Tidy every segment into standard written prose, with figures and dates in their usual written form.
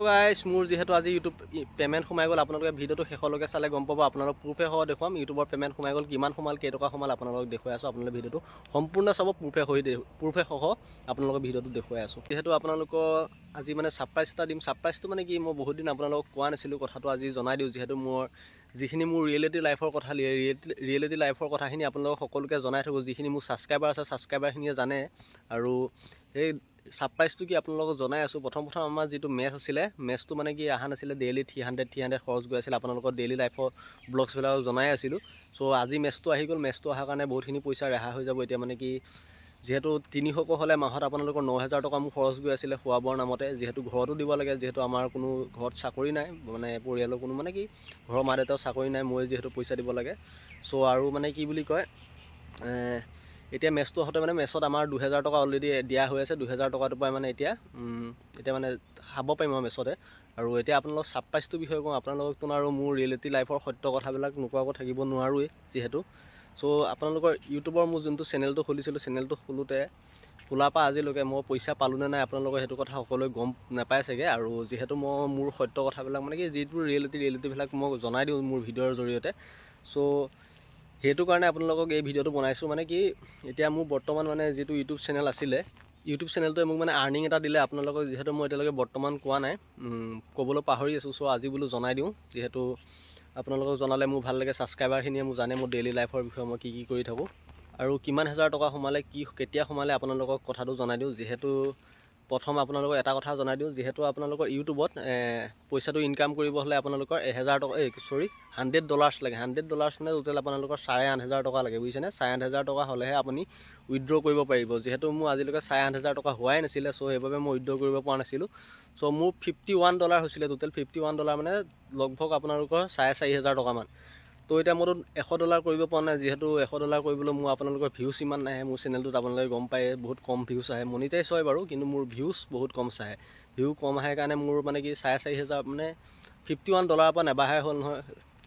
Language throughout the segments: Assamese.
গাইজ মোৰ যেহেতু আজি ইউটিউব পেমেণ্ট সোমাই গ'ল আপোনালোকে ভিডিঅ'টো শেষলৈকে চালে গম পাব আপোনালোক প্ৰুফে সহ দেখুৱাম ইউটিউবৰ পেমেণ্ট সোমাই গ'ল কিমান সোমাল কেইটকা সোমাল আপোনালোকক দেখুৱাই আছোঁ আপোনালোকে ভিডিঅ'টো সম্পূৰ্ণ চাব প্ৰুফে সহ আপোনালোকৰ ভিডিঅ'টো দেখুৱাই আছোঁ যিহেতু আপোনালোকৰ আজি মানে ছাৰপ্ৰাইজ এটা দিম ছাৰপ্ৰাইজটো মানে কি মই বহুত দিন আপোনালোকক কোৱা নাছিলোঁ কথাটো আজি জনাই দিওঁ যিহেতু মোৰ যিখিনি মোৰ ৰিয়েলিটি লাইফৰ কথাখিনি আপোনালোকক সকলোকে জনাই থাকোঁ যিখিনি মোৰ ছাবস্ক্ৰাইবাৰ আছে ছাবস্ক্ৰাইবাৰখিনিয়ে জানে আৰু সেই ছাৰপ্ৰাইজটো কি আপোনালোকক জনাই আছোঁ প্ৰথম আমাৰ যিটো মেচ আছিলে মেচটো মানে কি অহা নাছিলে ডেইলি 300 খৰচ গৈ আছিলে আপোনালোকৰ ডেইলি লাইফৰ ব্লগছবিলাকক জনাই আছিলোঁ চ' আজি মেচটো আহি গ'ল মেচটো অহাৰ কাৰণে বহুতখিনি পইচা ৰেহাই হৈ যাব এতিয়া মানে কি যিহেতু 300 হ'লে মাহত আপোনালোকৰ 9000 টকা মোৰ খৰচ গৈ আছিলে খোৱা বোৱাৰ নামতে যিহেতু ঘৰতো দিব লাগে যিহেতু আমাৰ কোনো ঘৰত চাকৰি নাই মানে পৰিয়ালৰ কোনো মানে কি ঘৰৰ মা দেউতাও চাকৰি নাই মই যিহেতু পইচা দিব লাগে চ' আৰু মানে কি বুলি কয় এতিয়া মেচটো হতে মানে মেচত আমাৰ 2000 টকা অলৰেডি দিয়া হৈ আছে 2000 টকাটো পাই মানে এতিয়া মানে খাব পাৰিম মই মেচতে আৰু এতিয়া আপোনালোক ছাৰপ্ৰাইজটো বিষয়ে কওঁ আপোনালোকতো আৰু মোৰ ৰিয়েলিটি লাইফৰ সত্য কথাবিলাক নোকোৱাকৈ থাকিব নোৱাৰোৱেই যিহেতু চ' আপোনালোকৰ ইউটিউবৰ মোৰ যোনটো চেনেলটো খুলিছিলোঁ চেনেলটো খোলাৰ পৰা আজিলৈকে মই পইচা পালোঁনে নাই আপোনালোকৰ সেইটো কথা সকলোৱে গম নাপায় চাগে আৰু যিহেতু মই মোৰ সত্য কথাবিলাক মানে কি যিবোৰ ৰিয়েলিটিবিলাক মই জনাই দিওঁ মোৰ ভিডিঅ'ৰ জৰিয়তে চ' সেইটো কাৰণে আপোনালোকক এই ভিডিঅ'টো বনাইছোঁ মানে কি এতিয়া মোৰ বৰ্তমান মানে যিটো ইউটিউব চেনেল আছিলে ইউটিউব চেনেলটোৱে মোক মানে আৰ্নিং এটা দিলে আপোনালোকক যিহেতু মই এতিয়ালৈকে বৰ্তমান কোৱা নাই ক'বলৈ পাহৰি আছোঁ চ' আজি বোলো জনাই দিওঁ যিহেতু আপোনালোকক জনালে মোৰ ভাল লাগে ছাবস্ক্ৰাইবাৰখিনিয়ে মোক জানে মোৰ ডেইলি লাইফৰ বিষয়ে মই কি কৰি থাকোঁ আৰু কিমান হাজাৰ টকা সোমালে কেতিয়া সোমালে আপোনালোকক কথাটো জনাই দিওঁ যিহেতু প্ৰথম আপোনালোকক এটা কথা জনাই দিওঁ যিহেতু আপোনালোকৰ ইউটিউবত পইচাটো ইনকাম কৰিব হ'লে আপোনালোকৰ $1000 $100 লাগে $100 মানে টোটেল আপোনালোকৰ 8500 টকা লাগে বুজিছেনে 8500 টকা হ'লেহে আপুনি উইথড্ৰ কৰিব পাৰিব যিহেতু মোৰ আজিলৈকে 8500 টকা হোৱাই নাছিলে চ' সেইবাবে মই উইথড্ৰ কৰিব পৰা নাছিলোঁ চ' মোৰ $51 হৈছিলে টোটেল $51 মানে লগভগ আপোনালোকৰ 4500 টকামান তো এতিয়া মইতো $100 কৰিব পৰা নাই যিহেতু $100 কৰিবলৈ মোৰ আপোনালোকৰ ভিউজ ইমান নাহে মোৰ চেনেলটোত আপোনালোকে গম পায় বহুত কম ভিউজ আহে মনিটাইজ হয় বাৰু কিন্তু মোৰ ভিউজ বহুত কম চায় ভিউ কম আহে কাৰণে মোৰ মানে কি 4500 মানে $51 পৰা নেবাঢ়াই হ'ল নহয়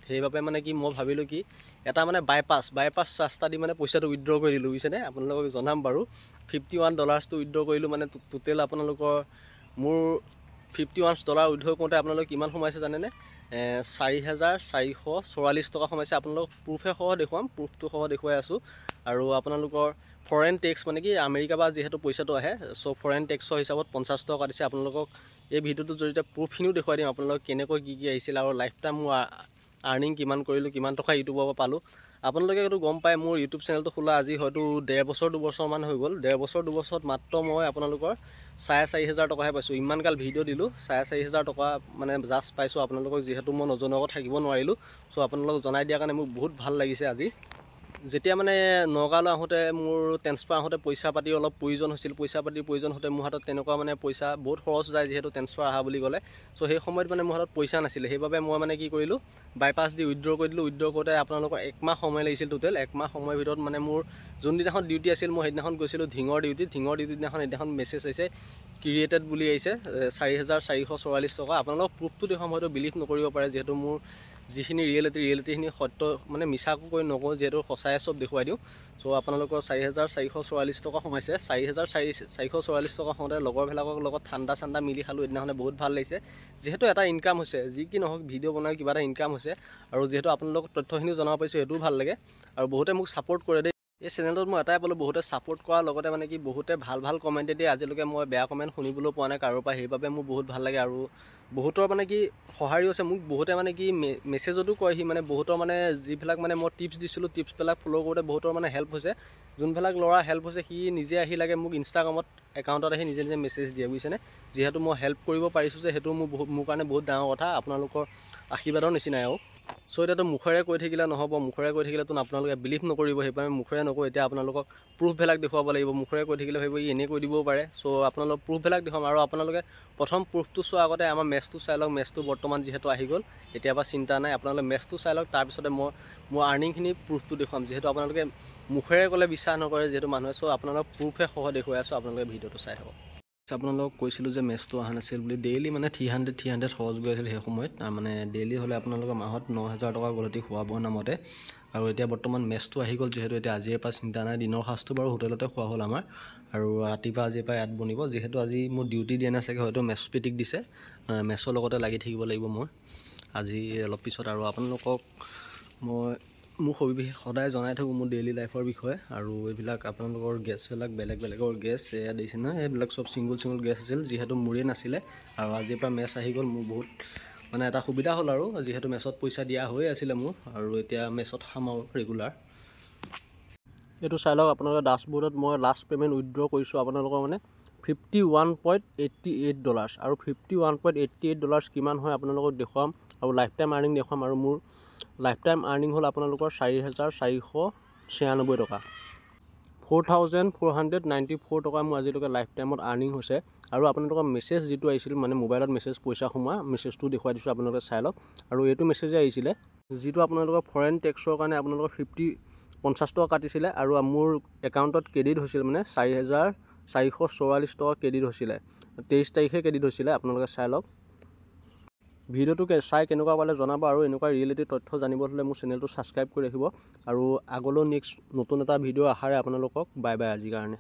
সেইবাবে মানে কি মই ভাবিলোঁ কি এটা মানে বাইপাছ ৰাস্তা দি মানে পইচাটো উইথড্ৰ কৰি দিলোঁ বুজিছেনে আপোনালোকক জনাম বাৰু $51টো উইথড্ৰ কৰিলোঁ মানে টোটেল আপোনালোকৰ মোৰ $51 উইথড্ৰ কৰোঁতে আপোনালোক কিমান সোমাইছে জানেনে 4444 টকা সোমাইছে আপোনালোক প্ৰুফে সহ দেখুৱাম প্ৰুফটো সহ দেখুৱাই আছোঁ আৰু আপোনালোকৰ ফৰেন টেক্স মানে কি আমেৰিকা বা যিহেতু পইচাটো আহে চ' ফৰেন টেক্সৰ হিচাপত 50 টকা দিছে আপোনালোকক এই ভিডিঅ'টোৰ জৰিয়তে প্ৰুফখিনিও দেখুৱাই দিম আপোনালোকক কেনেকৈ কি আহিছিল আৰু লাইফ টাইম মোৰ আৰ্নিং কিমান কৰিলোঁ কিমান টকা ইউটিউবৰ পৰা পালোঁ আপোনালোকে এইটো গম পায় মোৰ ইউটিউব চেনেলটো খোলা আজি হয়তো 1.5 বছৰ 2 বছৰমান হৈ গ'ল 1.5 বছৰ 2 বছৰত মাত্ৰ মই আপোনালোকৰ 4500 টকাহে পাইছোঁ ইমানকাল ভিডিঅ' দিলোঁ 4500 টকা মানে জাষ্ট পাইছোঁ আপোনালোকক যিহেতু মই নজনোৱাকৈ থাকিব নোৱাৰিলোঁ চ' আপোনালোকক জনাই দিয়াৰ কাৰণে মোক বহুত ভাল লাগিছে আজি যেতিয়া মানে নগাঁৱলৈ আহোঁতে মোৰ ট্ৰেন্সফাৰ আহোঁতে পইচা পাতি অলপ প্ৰয়োজন হৈছিল পইচা পাতিৰ প্ৰয়োজন হওঁতে মোৰ হাতত তেনেকুৱা মানে পইচা বহুত খৰচ যায় যিহেতু ট্ৰেন্সফাৰ অহা বুলি ক'লে চ' সেই সময়ত মানে মোৰ হাতত পইচা নাছিলে সেইবাবে মই মানে কি কৰিলোঁ বাইপাছ দি উইথড্ৰ কৰি দিলোঁ উইথড্ৰ কৰোঁতে আপোনালোকৰ 1 মাহ সময় লাগিছিল টোটেল 1 মাহ সময়ৰ ভিতৰত মানে মোৰ যোনদিনাখন ডিউটি আছিল মই সেইদিনাখন গৈছিলোঁ ধিঙৰ ডিউটি দিনাখন মেছেজ আহিছে ক্ৰিয়েটেড বুলি আহিছে 4444 টকা আপোনালোকক প্ৰুফটো দেখুৱাম হয়তো বিলিভ নকৰিব পাৰে যিহেতু মোৰ যিখিনি ৰিয়েলিটিখিনি সত্য মানে মিছাকৈ নকওঁ যিহেতু সঁচাই চব দেখুৱাই দিওঁ চ' আপোনালোকৰ 4444 টকা সোমাইছে 4444 টকা হওঁতে লগৰবিলাকৰ লগত ঠাণ্ডা মিলি খালোঁ এদিনাখনে বহুত ভাল লাগিছে যিহেতু এটা ইনকাম হৈছে যি কি নহওক ভিডিঅ' বনাই কিবা এটা ইনকাম হৈছে আৰু যিহেতু আপোনালোকক তথ্যখিনিও জনাব পাৰিছোঁ সেইটোও ভাল লাগে আৰু বহুতে মোক ছাপোৰ্ট কৰে দেই এই চেনেলটোত মই এটাই পালোঁ বহুতে ছাপোৰ্ট কৰাৰ লগতে মানে কি বহুতে ভাল কমেণ্ট দিয়ে আজিলৈকে মই বেয়া কমেণ্ট শুনিবলৈও পোৱা নাই কাৰোৰ পৰা সেইবাবে মোৰ বহুত ভাল লাগে আৰু বহুতৰ মানে কি সহায়ো আছে মোক বহুতে মানে কি মেছেজতো কয় সি মানে বহুতৰ মানে যিবিলাক মানে মই টিপছ দিছিলোঁ টিপছবিলাক ফ'ল' কৰোঁতে বহুতৰ মানে হেল্প হৈছে যোনবিলাক ল'ৰা হেল্প হৈছে সি নিজে আহি লাগে মোক ইনষ্টাগ্ৰামত একাউণ্টত আহি নিজে মেছেজ দিয়ে বুজিছেনে যিহেতু মই হেল্প কৰিব পাৰিছোঁ যে সেইটো মোৰ কাৰণে বহুত ডাঙৰ কথা আপোনালোকৰ আশীৰ্বাদৰ নিচিনাই আৰু চ' এতিয়াতো মুখেৰে কৈ থাকিলে নহ'ব মুখেৰে কৈ থাকিলেতো আপোনালোকে বিলিভ নকৰিব সেইবাবে মুখেৰে নকওঁ এতিয়া আপোনালোকক প্ৰুফবিলাক দেখুৱাব লাগিব মুখেৰে কৈ থাকিলে ভাবিব ই এনেই কৈ দিবও পাৰে চ' আপোনালোকক প্ৰুফবিলাক দেখুৱাম আৰু আপোনালোকে প্ৰথম প্ৰুফটো চোৱাৰ আগতে আমাৰ মেচটো চাই লওক মেচটো বৰ্তমান যিহেতু আহি গ'ল এতিয়া পৰা চিন্তা নাই আপোনালোকে মেচটো চাই লওক তাৰপিছতে মোৰ আৰ্নিংখিনি প্ৰুফটো দেখুৱাম যিহেতু আপোনালোকে মুখেৰে ক'লে বিশ্বাস নকৰে যিহেতু মানুহে চ' আপোনালোকক প্ৰুফে সহ দেখুৱাই আছোঁ আপোনালোকে ভিডিঅ'টো চাই থাকক আপোনালোকক কৈছিলোঁ যে মেচটো অহা নাছিল বুলি ডেইলি মানে 300 খৰচ গৈ আছিল সেই সময়ত মানে ডেইলি হ'লে আপোনালোকৰ মাহত 9000 টকা গলতি খোৱা বোৱাৰ নামতে আৰু এতিয়া বৰ্তমান মেচটো আহি গ'ল যিহেতু এতিয়া আজিৰ পৰা চিন্তা নাই দিনৰ সাজটো বাৰু হোটেলতে খোৱা হ'ল আমাৰ আৰু ৰাতিপুৱা আজিৰ পৰা এড বনিব। যিহেতু আজি মোৰ ডিউটি দিয়া নাই চাগে, হয়তো মেছপিটিক দিছে, মেছৰ লগতে লাগি থাকিব লাগিব মই আজি অলপ পিছত। আৰু আপোনালোকক মই মোৰ সবিশেষ সদায় জনাই থাকোঁ মোৰ ডেইলি লাইফৰ বিষয়ে। আৰু এইবিলাক আপোনালোকৰ গেছবিলাক বেলেগ বেলেগৰ গেছ এয়া দিছে নহয়, এইবিলাক চব ছিংগুল গেছ আছিল। যিহেতু মোৰেই নাছিলে আৰু আজিৰ পৰা মেছ আহি গ'ল, মোৰ বহুত মানে এটা সুবিধা হ'ল। আৰু যিহেতু মেছত পইচা দিয়া হৈ আছিলে মোৰ, আৰু এতিয়া মেছত খাম আৰু ৰেগুলাৰ। এইটো চাই লওক আপোনালোকৰ ডাছবৰ্ডত মই লাষ্ট পে'মেণ্ট উইথড্ৰ কৰিছোঁ আপোনালোকৰ মানে $51.88। আৰু $51.88 কিমান হয় আপোনালোকক দেখুৱাম, আৰু লাইফ টাইম আৰ্নিং দেখুৱাম। আৰু মোৰ লাইফ টাইম আৰ্নিং হ'ল আপোনালোকৰ 4,496 টকা, 4,494 টকা মোৰ আজিলৈকে লাইফ টাইমত আৰ্নিং হৈছে। আৰু আপোনালোকৰ মেছেজ যিটো আহিছিল, মানে মোবাইলত মেছেজ পইচা সোমোৱা মেছেজটো দেখুৱাই দিছোঁ, আপোনালোকে চাই লওক। আৰু এইটো মেছেজে আহিছিলে যিটো আপোনালোকৰ ফৰেন টেক্সৰ কাৰণে আপোনালোকৰ 50 টকা কাটিছিলে, আৰু মোৰ একাউণ্টত ক্ৰেডিট হৈছিল মানে 4,444 টকা ক্ৰেডিট হৈছিলে। 23 তাৰিখে ক্ৰেডিট হৈছিলে, আপোনালোকে চাই লওক। ভিডিঅ'টো চাই কেনেকুৱা পালে জনাব। আৰু এনেকুৱা ৰিয়েলিটি তথ্য জানিব হ'লে মোৰ চেনেলটো ছাবস্ক্ৰাইব কৰি ৰাখিব। আৰু আগলৈও নেক্সট নতুন এটা ভিডিঅ' আহাৰে আপোনালোকক বাই বাই আজিৰ কাৰণে।